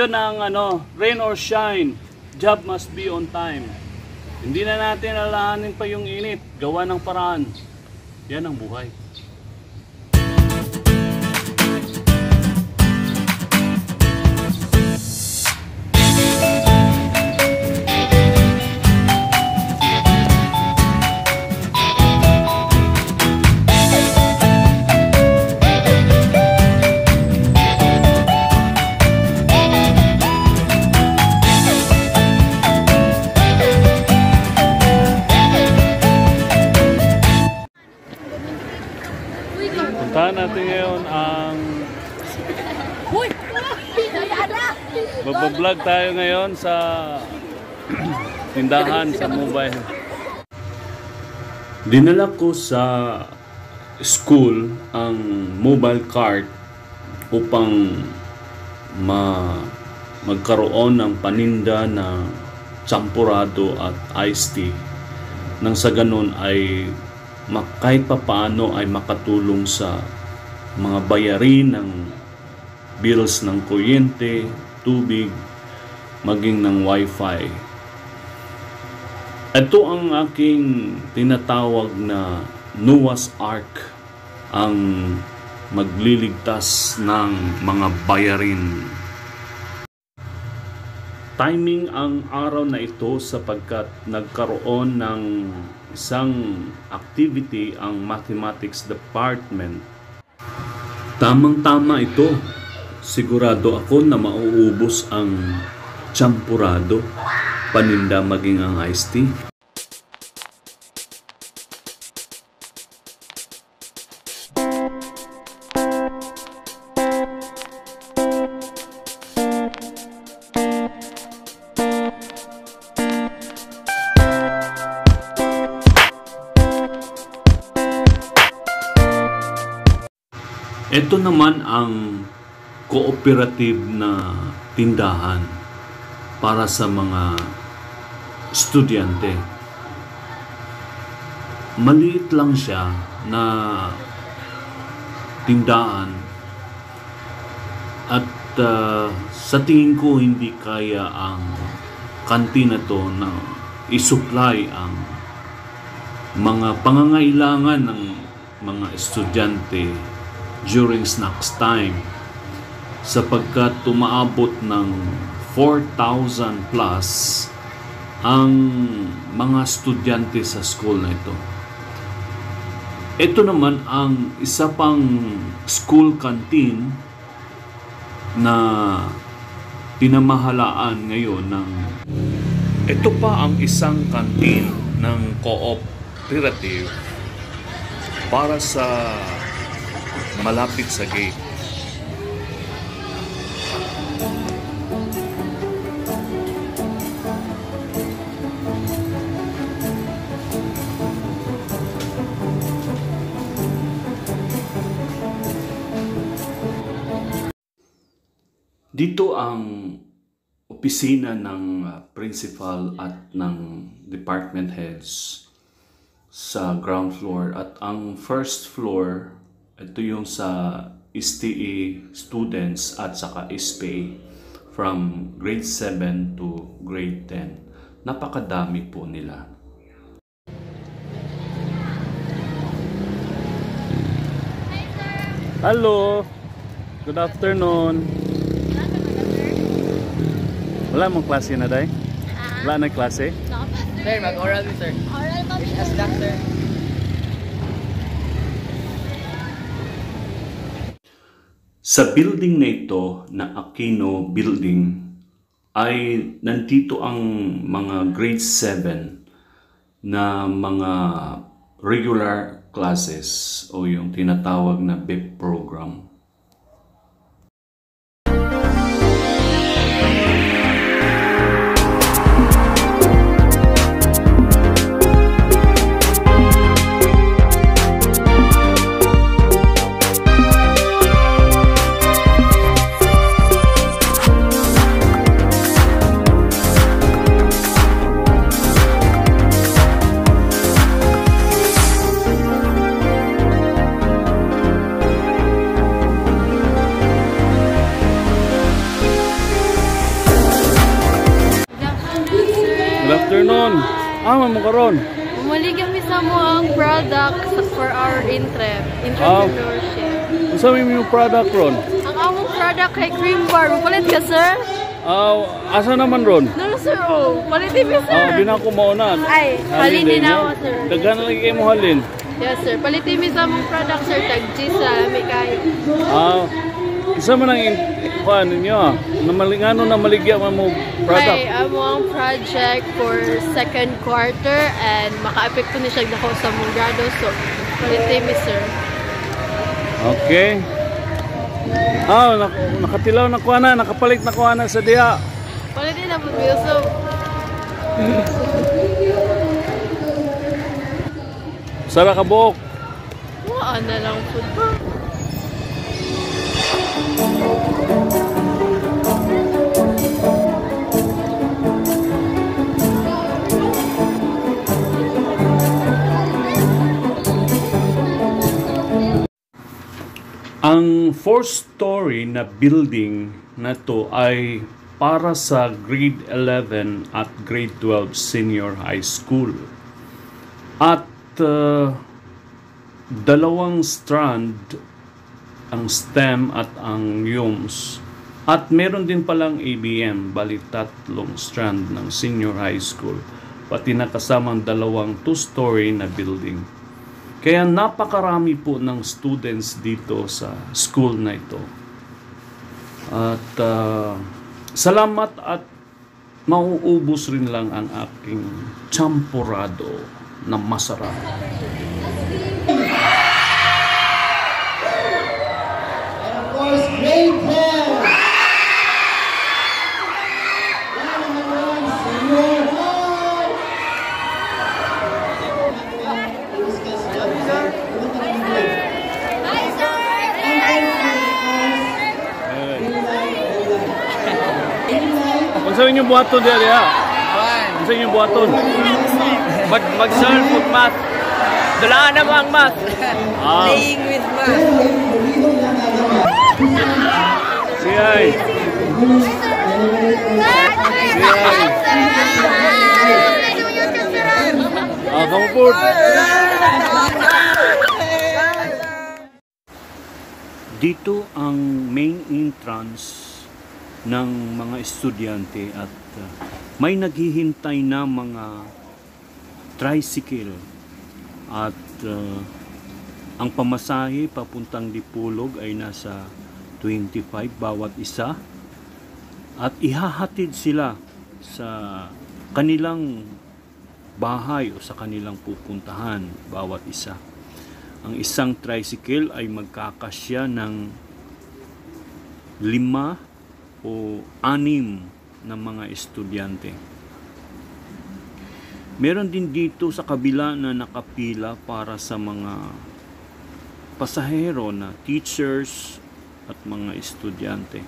yun ang rain or shine, job must be on time. Hindi na natin alalahanin pa yung init, gawa ng paraan. Yan ang buhay. Puntahan natin ngayon ang magbablog tayo ngayon sa tindahan sa mobile. Dinala ko sa school ang mobile cart upang magkaroon ng paninda na champurado at iced tea, nang sa ganun ay kahit papaano ay makatulong sa mga bayarin ng bills ng kuryente, tubig, maging ng wifi. Ito ang aking tinatawag na Noah's Ark, ang magliligtas ng mga bayarin. Timing ang araw na ito sapagkat nagkaroon ng isang activity ang Mathematics Department. Tamang-tama ito. Sigurado ako na mauubos ang champurado, paninda maging ang iced tea. Ito naman ang cooperative na tindahan para sa mga estudyante. Maliit lang siya na tindahan at sa tingin ko hindi kaya ang kantina to na isupply ang mga pangangailangan ng mga estudyante during snacks time, sapagkat umaabot ng 4,000 plus ang mga estudyante sa school na ito. Ito naman ang isa pang school canteen na pinamahalaan ngayon ng ito pa ang isang canteen ng cooperative para sa malapit sa gate. Dito ang opisina ng principal at ng department heads sa ground floor, at ang first floor ito yung sa STE students at saka SPA from grade 7 to grade 10. Napakadami po nila. Hello! Good afternoon! Wala mong klase na, day? Wala na klase? Sir, mag-oral mo, sir. Oral ba? As doctor. Sa building na ito, na Aquino Building, ay nandito ang mga grade 7 na mga regular classes o yung tinatawag na BIP program. naman mo karon? Bumalik kami sa mo ang product for our entrepreneurship. Unsa may yung product ron? Ang among product kay cream bar. Mapalit ka, sir? Asa naman ron? No, sir. Oh, palitin mo, sir. Di na ako mauna. Ay, halin din ako, sir. Daghan na lagi kayo mo halin. Yes, sir. Palitin mo sa among product, sir. Tag-G sa aming kayo. Isa man ang kuan ninyo na maligya man mo product. Ay, among project for second quarter and maka-apekto ni siya dako sa mong grado. So, palitin mo, sir. Okay. Nakatilaw na kuha na, nakapalit na kuha na sa diha. Palitin na po, Yusuf. Sara ka buok. Waan na lang po ba? Ang 4-story na building na to ay para sa grade 11 at grade 12 senior high school. At dalawang strand ang STEM at ang UMS. At meron din palang ABM, bali tatlong strand ng senior high school. Pati nakasamang dalawang 2-story na building. Kaya napakarami po ng students dito sa school na ito. At salamat at mauubos rin lang ang aking champurado na masarap. Of course, grade 10. Unsa inyong buhaton diha? Unsa inyong buhaton? Mag-solve with math. Dulaan na mo ang math. Playing with math. Siyay. Kamu po. Dito ang main entrance ng mga estudyante at may naghihintay na mga tricycle at ang pamasahe papuntang Dipolog ay nasa 25 bawat isa at ihahatid sila sa kanilang bahay o sa kanilang pupuntahan bawat isa. Ang isang tricycle ay magkakasya ng 5 o 6 na mga estudyante. Meron din dito sa kabila na nakapila para sa mga pasahero na teachers at mga estudyante.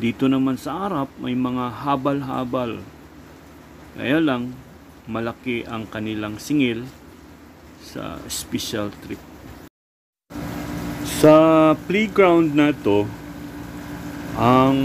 Dito naman sa harap may mga habal-habal. Kaya lang malaki ang kanilang singil sa special trip. Sa playground na to, ang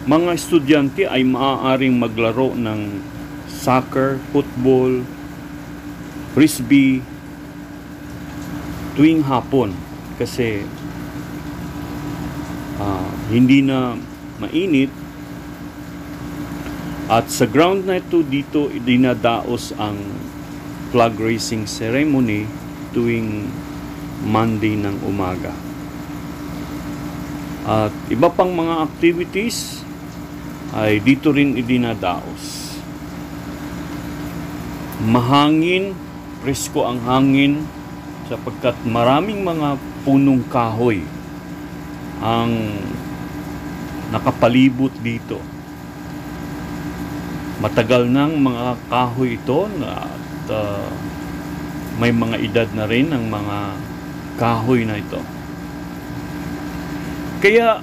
mga estudyante ay maaaring maglaro ng soccer, football, frisbee tuwing hapon kasi hindi na mainit at sa ground na ito dito dinadaos ang flag raising ceremony tuwing Monday ng umaga. At iba pang mga activities ay dito rin idinadaos. Mahangin, presko ang hangin sapagkat maraming mga punong kahoy ang nakapalibot dito. Matagal nang mga kahoy ito at may mga edad na rin ang mga kahoy na ito. Kaya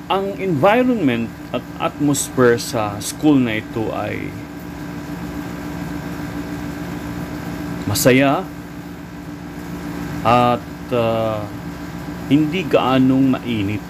ang environment at atmosphere sa school na ito ay masaya at hindi gaanong mainit.